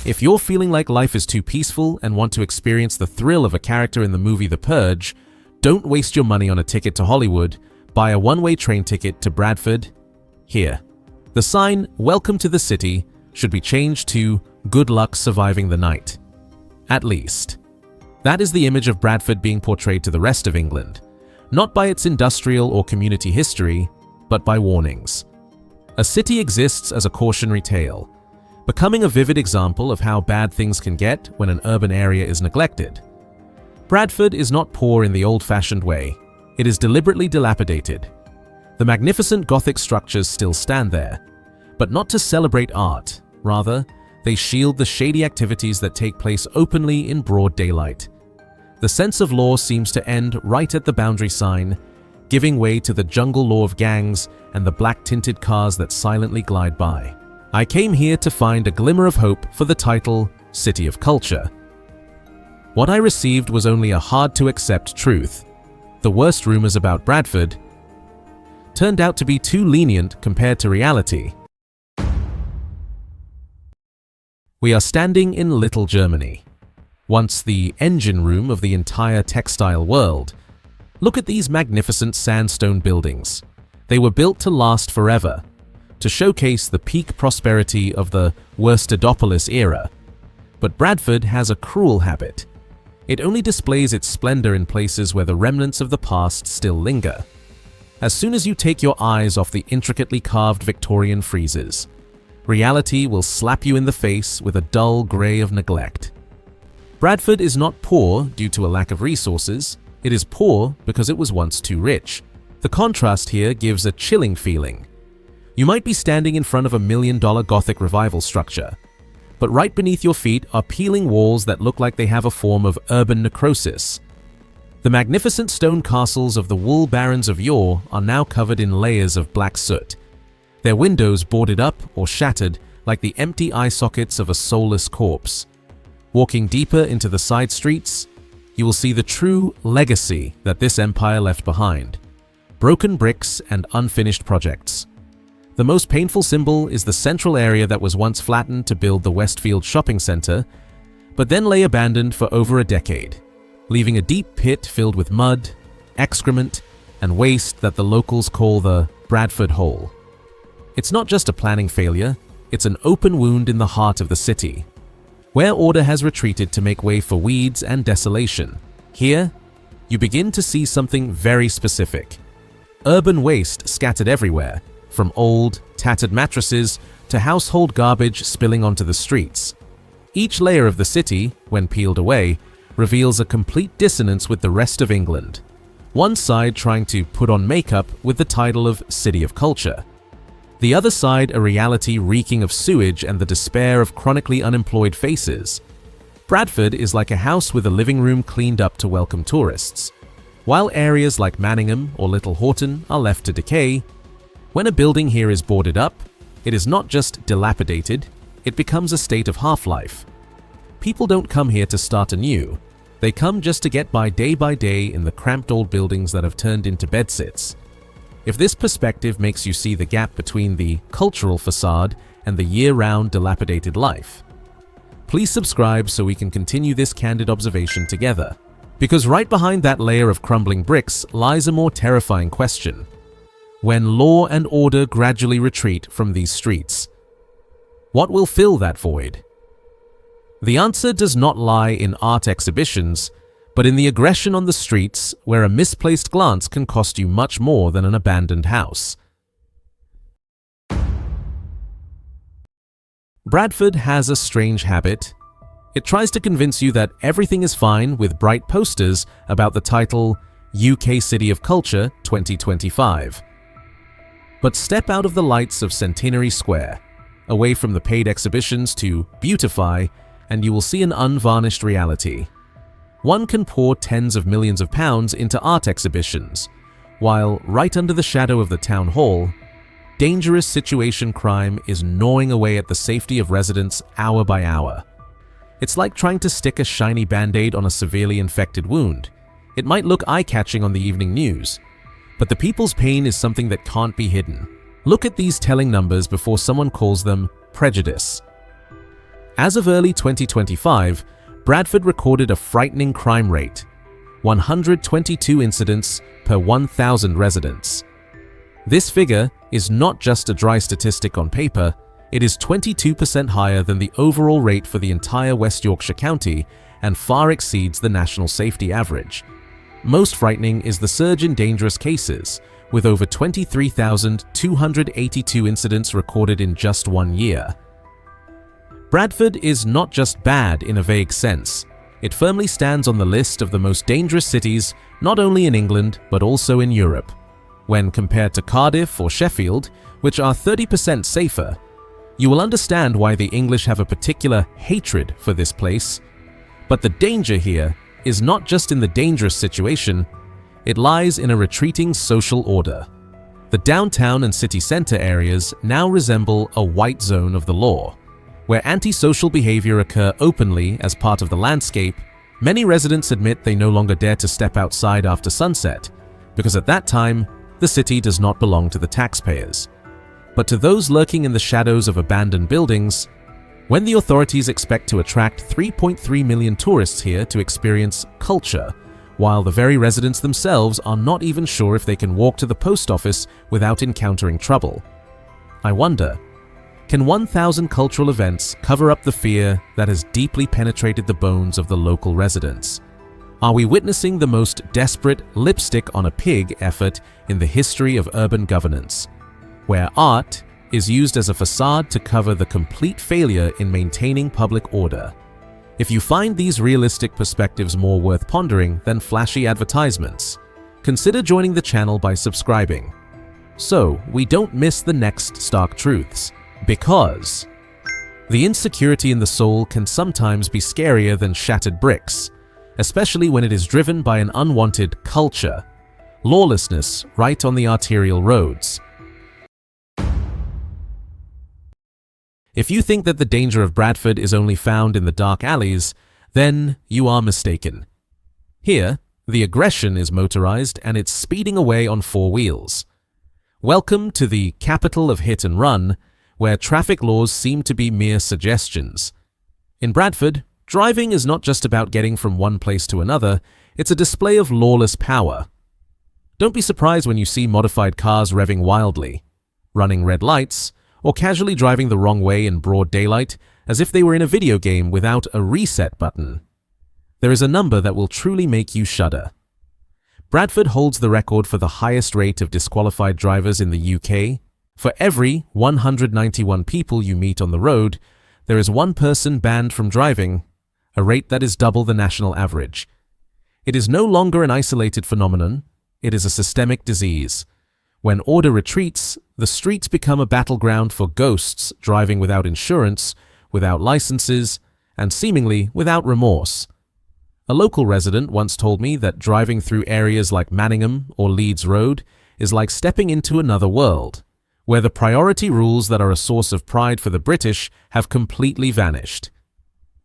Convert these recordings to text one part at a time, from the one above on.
If you're feeling like life is too peaceful and want to experience the thrill of a character in the movie The Purge, don't waste your money on a ticket to Hollywood. Buy a one-way train ticket to Bradford here. The sign, "Welcome to the City," should be changed to "Good luck surviving the night." At least. That is the image of Bradford being portrayed to the rest of England, not by its industrial or community history, but by warnings. A city exists as a cautionary tale, becoming a vivid example of how bad things can get when an urban area is neglected. Bradford is not poor in the old-fashioned way. It is deliberately dilapidated. The magnificent Gothic structures still stand there, but not to celebrate art. Rather, they shield the shady activities that take place openly in broad daylight. The sense of law seems to end right at the boundary sign, giving way to the jungle law of gangs and the black-tinted cars that silently glide by. I came here to find a glimmer of hope for the title City of Culture. What I received was only a hard-to-accept truth. The worst rumors about Bradford turned out to be too lenient compared to reality. We are standing in Little Germany, once the engine room of the entire textile world. Look at these magnificent sandstone buildings. They were built to last forever, to showcase the peak prosperity of the Worstodopolis era. But Bradford has a cruel habit. It only displays its splendor in places where the remnants of the past still linger. As soon as you take your eyes off the intricately carved Victorian friezes, reality will slap you in the face with a dull grey of neglect. Bradford is not poor due to a lack of resources. It is poor because it was once too rich. The contrast here gives a chilling feeling. You might be standing in front of a $1 million Gothic revival structure, but right beneath your feet are peeling walls that look like they have a form of urban necrosis. The magnificent stone castles of the wool barons of yore are now covered in layers of black soot, their windows boarded up or shattered like the empty eye sockets of a soulless corpse. Walking deeper into the side streets, you will see the true legacy that this empire left behind: broken bricks and unfinished projects. The most painful symbol is the central area that was once flattened to build the Westfield shopping center, but then lay abandoned for over a decade, leaving a deep pit filled with mud, excrement, and waste that the locals call the Bradford Hole. It's not just a planning failure, it's an open wound in the heart of the city, where order has retreated to make way for weeds and desolation. Here, you begin to see something very specific: urban waste scattered everywhere, from old, tattered mattresses to household garbage spilling onto the streets. Each layer of the city, when peeled away, reveals a complete dissonance with the rest of England. One side trying to put on makeup with the title of City of Culture. The other side a reality reeking of sewage and the despair of chronically unemployed faces. Bradford is like a house with a living room cleaned up to welcome tourists. While areas like Manningham or Little Horton are left to decay, when a building here is boarded up, it is not just dilapidated, it becomes a state of half-life. People don't come here to start anew. They come just to get by day in the cramped old buildings that have turned into bedsits. If this perspective makes you see the gap between the cultural facade and the year-round dilapidated life, please subscribe so we can continue this candid observation together. Because right behind that layer of crumbling bricks lies a more terrifying question. When law and order gradually retreat from these streets, what will fill that void? The answer does not lie in art exhibitions, but in the aggression on the streets, where a misplaced glance can cost you much more than an abandoned house. Bradford has a strange habit. It tries to convince you that everything is fine with bright posters about the title UK City of Culture 2025. But step out of the lights of Centenary Square, away from the paid exhibitions to beautify, and you will see an unvarnished reality. One can pour tens of millions of pounds into art exhibitions, while right under the shadow of the town hall, dangerous situation crime is gnawing away at the safety of residents hour by hour. It's like trying to stick a shiny band-aid on a severely infected wound. It might look eye-catching on the evening news, but the people's pain is something that can't be hidden. Look at these telling numbers before someone calls them prejudice. As of early 2025, Bradford recorded a frightening crime rate: 122 incidents per 1,000 residents. This figure is not just a dry statistic on paper, it is 22% higher than the overall rate for the entire West Yorkshire County and far exceeds the national safety average. Most frightening is the surge in dangerous cases, with over 23,282 incidents recorded in just 1 year. Bradford is not just bad in a vague sense. It firmly stands on the list of the most dangerous cities, not only in England, but also in Europe. When compared to Cardiff or Sheffield, which are 30% safer, you will understand why the English have a particular hatred for this place. But the danger here is not just in the dangerous situation, it lies in a retreating social order. The downtown and city centre areas now resemble a white zone of the law, where antisocial behaviour occur openly as part of the landscape. Many residents admit they no longer dare to step outside after sunset, because at that time, the city does not belong to the taxpayers, but to those lurking in the shadows of abandoned buildings. When the authorities expect to attract 3.3 million tourists here to experience culture, while the very residents themselves are not even sure if they can walk to the post office without encountering trouble. I wonder, can 1,000 cultural events cover up the fear that has deeply penetrated the bones of the local residents? Are we witnessing the most desperate lipstick on a pig effort in the history of urban governance, where art is used as a facade to cover the complete failure in maintaining public order? If you find these realistic perspectives more worth pondering than flashy advertisements, consider joining the channel by subscribing, so we don't miss the next stark truths. Because the insecurity in the soul can sometimes be scarier than shattered bricks, especially when it is driven by an unwanted culture, lawlessness right on the arterial roads. If you think that the danger of Bradford is only found in the dark alleys, then you are mistaken. Here, the aggression is motorized and it's speeding away on 4 wheels. Welcome to the capital of hit and run, where traffic laws seem to be mere suggestions. In Bradford, driving is not just about getting from one place to another, it's a display of lawless power. Don't be surprised when you see modified cars revving wildly, running red lights, or casually driving the wrong way in broad daylight as if they were in a video game without a reset button. There is a number that will truly make you shudder. Bradford holds the record for the highest rate of disqualified drivers in the UK. For every 191 people you meet on the road, there is 1 person banned from driving, a rate that is double the national average. It is no longer an isolated phenomenon, it is a systemic disease. When order retreats, the streets become a battleground for ghosts driving without insurance, without licenses, and seemingly without remorse. A local resident once told me that driving through areas like Manningham or Leeds Road is like stepping into another world, where the priority rules that are a source of pride for the British have completely vanished.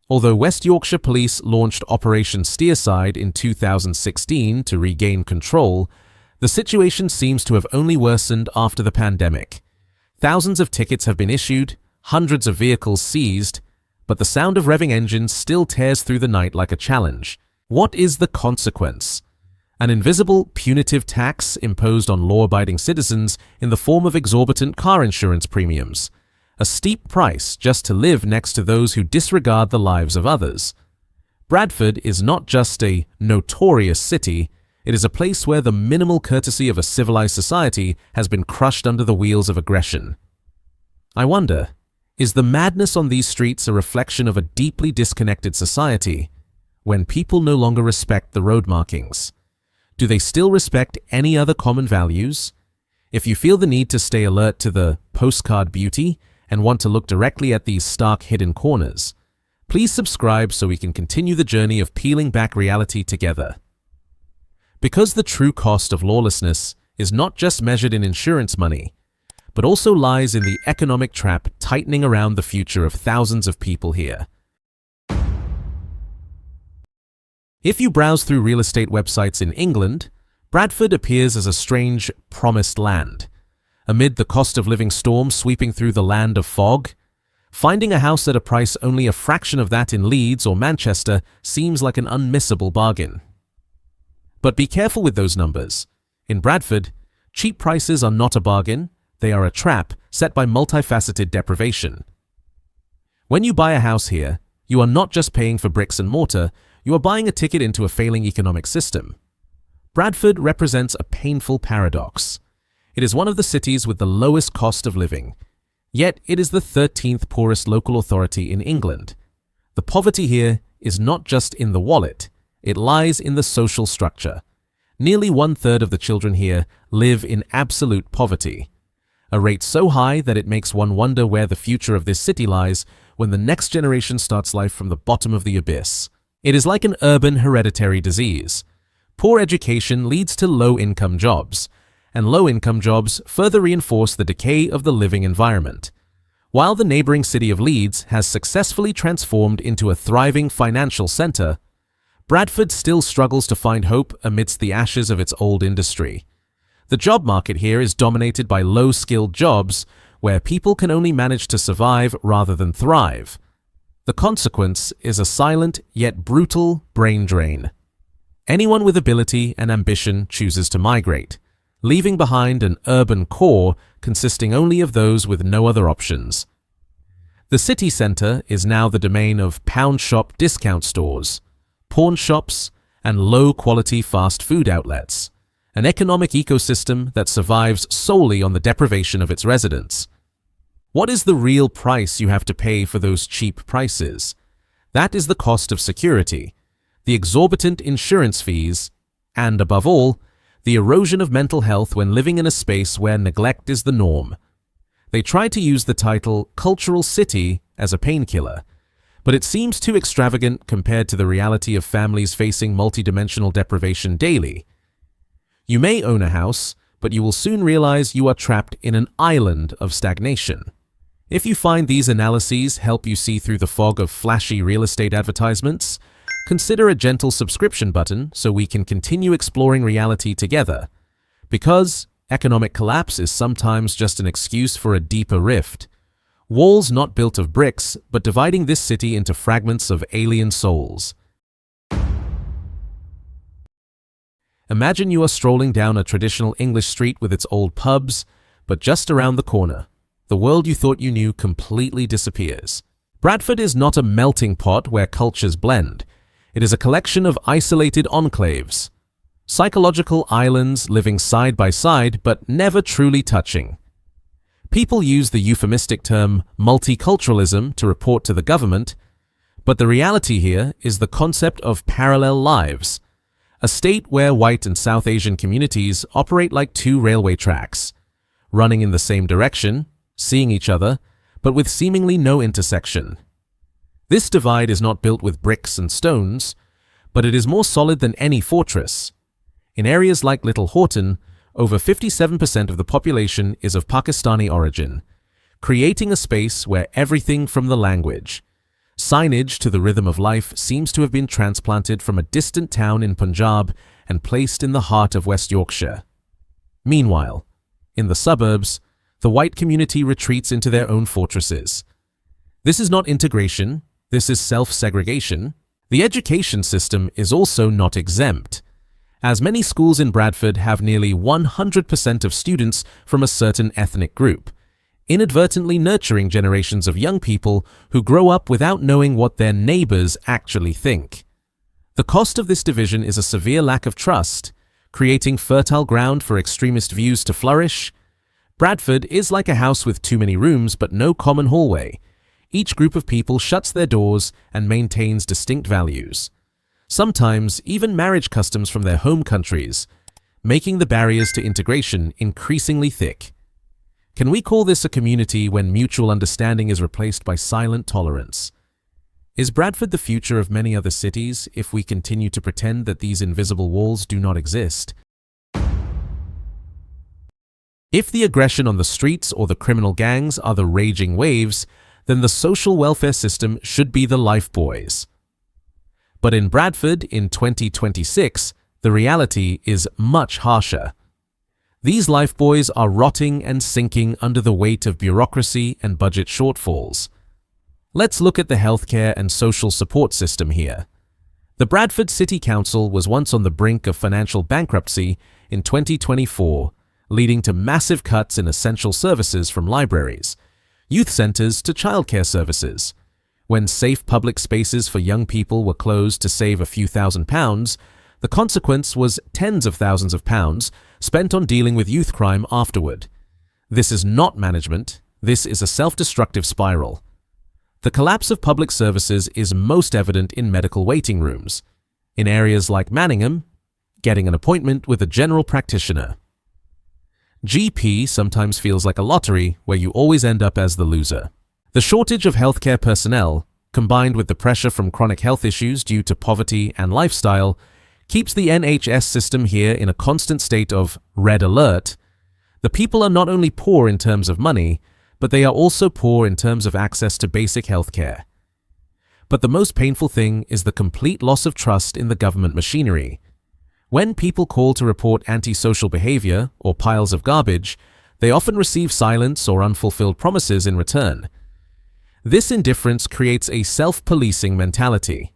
Although West Yorkshire Police launched Operation Steerside in 2016 to regain control, the situation seems to have only worsened after the pandemic. Thousands of tickets have been issued, hundreds of vehicles seized, but the sound of revving engines still tears through the night like a challenge. What is the consequence? An invisible, punitive tax imposed on law-abiding citizens in the form of exorbitant car insurance premiums. A steep price just to live next to those who disregard the lives of others. Bradford is not just a notorious city, it is a place where the minimal courtesy of a civilized society has been crushed under the wheels of aggression. I wonder, is the madness on these streets a reflection of a deeply disconnected society, when people no longer respect the road markings? Do they still respect any other common values? If you feel the need to stay alert to the postcard beauty and want to look directly at these stark hidden corners, please subscribe so we can continue the journey of peeling back reality together. Because the true cost of lawlessness is not just measured in insurance money, but also lies in the economic trap tightening around the future of thousands of people here. If you browse through real estate websites in England, Bradford appears as a strange, promised land. Amid the cost of living storm sweeping through the land of fog, Finding a house at a price only a fraction of that in Leeds or Manchester seems like an unmissable bargain. But be careful with those numbers. In Bradford, cheap prices are not a bargain, they are a trap set by multifaceted deprivation. When you buy a house here, you are not just paying for bricks and mortar, you are buying a ticket into a failing economic system. Bradford represents a painful paradox. It is one of the cities with the lowest cost of living, yet it is the 13th poorest local authority in England. The poverty here is not just in the wallet, it lies in the social structure. Nearly 1/3 of the children here live in absolute poverty, a rate so high that it makes one wonder where the future of this city lies when the next generation starts life from the bottom of the abyss. It is like an urban hereditary disease. Poor education leads to low-income jobs, and low-income jobs further reinforce the decay of the living environment. While the neighboring city of Leeds has successfully transformed into a thriving financial center, Bradford still struggles to find hope amidst the ashes of its old industry. The job market here is dominated by low-skilled jobs where people can only manage to survive rather than thrive. The consequence is a silent yet brutal brain drain. Anyone with ability and ambition chooses to migrate, leaving behind an urban core consisting only of those with no other options. The city centre is now the domain of pound shop discount stores, pawn shops, and low-quality fast food outlets, an economic ecosystem that survives solely on the deprivation of its residents. What is the real price you have to pay for those cheap prices? That is the cost of security, the exorbitant insurance fees, and above all, the erosion of mental health when living in a space where neglect is the norm. They try to use the title cultural city as a painkiller, but it seems too extravagant compared to the reality of families facing multidimensional deprivation daily. You may own a house, but you will soon realize you are trapped in an island of stagnation. If you find these analyses help you see through the fog of flashy real estate advertisements, consider a gentle subscription button so we can continue exploring reality together. Because economic collapse is sometimes just an excuse for a deeper rift. Walls not built of bricks, but dividing this city into fragments of alien souls. Imagine you are strolling down a traditional English street with its old pubs, but just around the corner, the world you thought you knew completely disappears. Bradford is not a melting pot where cultures blend. It is a collection of isolated enclaves, psychological islands living side by side but never truly touching. People use the euphemistic term multiculturalism to report to the government, but the reality here is the concept of parallel lives, a state where white and South Asian communities operate like two railway tracks, running in the same direction, seeing each other, but with seemingly no intersection. This divide is not built with bricks and stones, but it is more solid than any fortress. In areas like Little Horton, over 57% of the population is of Pakistani origin, creating a space where everything from the language, signage to the rhythm of life seems to have been transplanted from a distant town in Punjab and placed in the heart of West Yorkshire. Meanwhile, in the suburbs, the white community retreats into their own fortresses. This is not integration, this is self-segregation. The education system is also not exempt, as many schools in Bradford have nearly 100% of students from a certain ethnic group, inadvertently nurturing generations of young people who grow up without knowing what their neighbors actually think. The cost of this division is a severe lack of trust, creating fertile ground for extremist views to flourish. Bradford is like a house with too many rooms but no common hallway. Each group of people shuts their doors and maintains distinct values, sometimes even marriage customs from their home countries, making the barriers to integration increasingly thick. Can we call this a community when mutual understanding is replaced by silent tolerance? Is Bradford the future of many other cities if we continue to pretend that these invisible walls do not exist? If the aggression on the streets or the criminal gangs are the raging waves, then the social welfare system should be the lifebuoys. But in Bradford in 2026, the reality is much harsher. These lifebuoys are rotting and sinking under the weight of bureaucracy and budget shortfalls. Let's look at the healthcare and social support system here. The Bradford City Council was once on the brink of financial bankruptcy in 2024, leading to massive cuts in essential services from libraries, youth centres to childcare services. When safe public spaces for young people were closed to save a few £1,000s, the consequence was tens of thousands of pounds spent on dealing with youth crime afterward. This is not management, this is a self-destructive spiral. The collapse of public services is most evident in medical waiting rooms. In areas like Manningham, getting an appointment with a general practitioner. GP sometimes feels like a lottery where you always end up as the loser. The shortage of healthcare personnel, combined with the pressure from chronic health issues due to poverty and lifestyle, keeps the NHS system here in a constant state of red alert. The people are not only poor in terms of money, but they are also poor in terms of access to basic healthcare. But the most painful thing is the complete loss of trust in the government machinery. When people call to report antisocial behavior or piles of garbage, they often receive silence or unfulfilled promises in return. This indifference creates a self-policing mentality.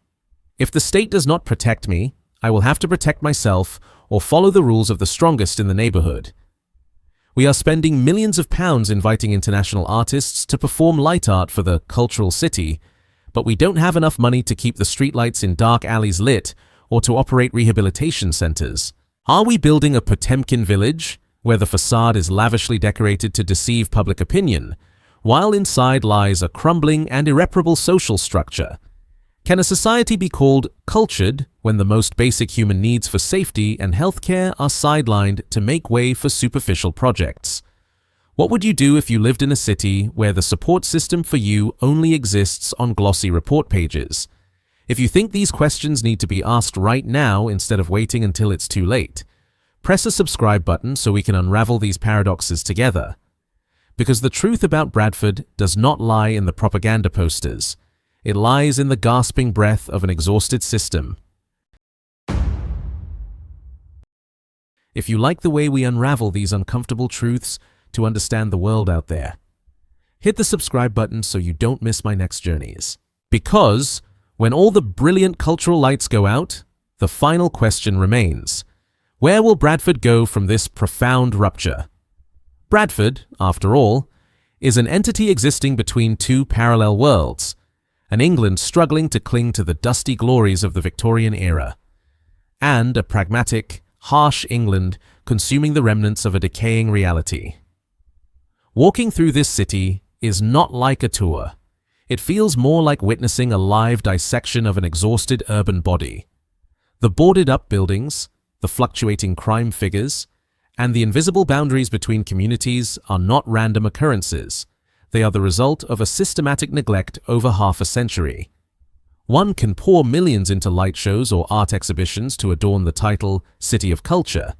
If the state does not protect me, I will have to protect myself or follow the rules of the strongest in the neighborhood. We are spending millions of pounds inviting international artists to perform light art for the cultural city, but we don't have enough money to keep the streetlights in dark alleys lit or to operate rehabilitation centers. Are we building a Potemkin village, where the facade is lavishly decorated to deceive public opinion, while inside lies a crumbling and irreparable social structure? Can a society be called cultured when the most basic human needs for safety and healthcare are sidelined to make way for superficial projects? What would you do if you lived in a city where the support system for you only exists on glossy report pages? If you think these questions need to be asked right now instead of waiting until it's too late, press a subscribe button so we can unravel these paradoxes together. Because the truth about Bradford does not lie in the propaganda posters. It lies in the gasping breath of an exhausted system. If you like the way we unravel these uncomfortable truths to understand the world out there, hit the subscribe button so you don't miss my next journeys. Because when all the brilliant cultural lights go out, the final question remains: where will Bradford go from this profound rupture? Bradford, after all, is an entity existing between two parallel worlds, an England struggling to cling to the dusty glories of the Victorian era, and a pragmatic, harsh England consuming the remnants of a decaying reality. Walking through this city is not like a tour. It feels more like witnessing a live dissection of an exhausted urban body. The boarded-up buildings, the fluctuating crime figures, and the invisible boundaries between communities are not random occurrences. They are the result of a systematic neglect over half a century. One can pour millions into light shows or art exhibitions to adorn the title City of Culture,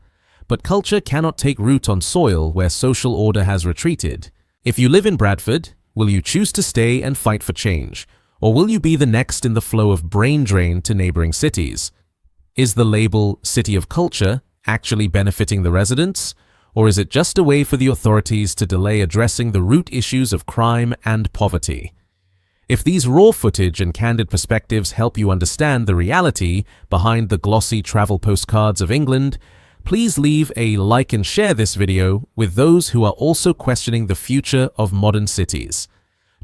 but culture cannot take root on soil where social order has retreated. If you live in Bradford, will you choose to stay and fight for change, or will you be the next in the flow of brain drain to neighboring cities? Is the label City of Culture actually benefiting the residents? Or is it just a way for the authorities to delay addressing the root issues of crime and poverty? If these raw footage and candid perspectives help you understand the reality behind the glossy travel postcards of England, please leave a like and share this video with those who are also questioning the future of modern cities.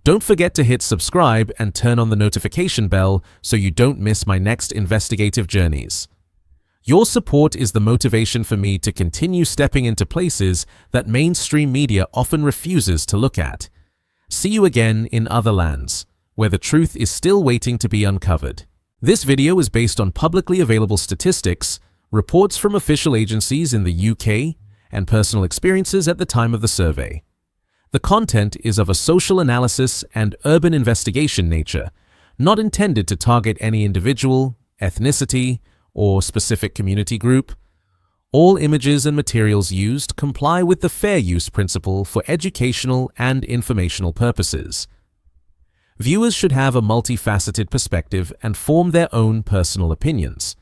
Don't forget to hit subscribe and turn on the notification bell so you don't miss my next investigative journeys. Your support is the motivation for me to continue stepping into places that mainstream media often refuses to look at. See you again in other lands, where the truth is still waiting to be uncovered. This video is based on publicly available statistics, reports from official agencies in the UK, and personal experiences at the time of the survey. The content is of a social analysis and urban investigation nature, not intended to target any individual, ethnicity, or specific community group. All images and materials used comply with the fair use principle for educational and informational purposes. Viewers should have a multifaceted perspective and form their own personal opinions.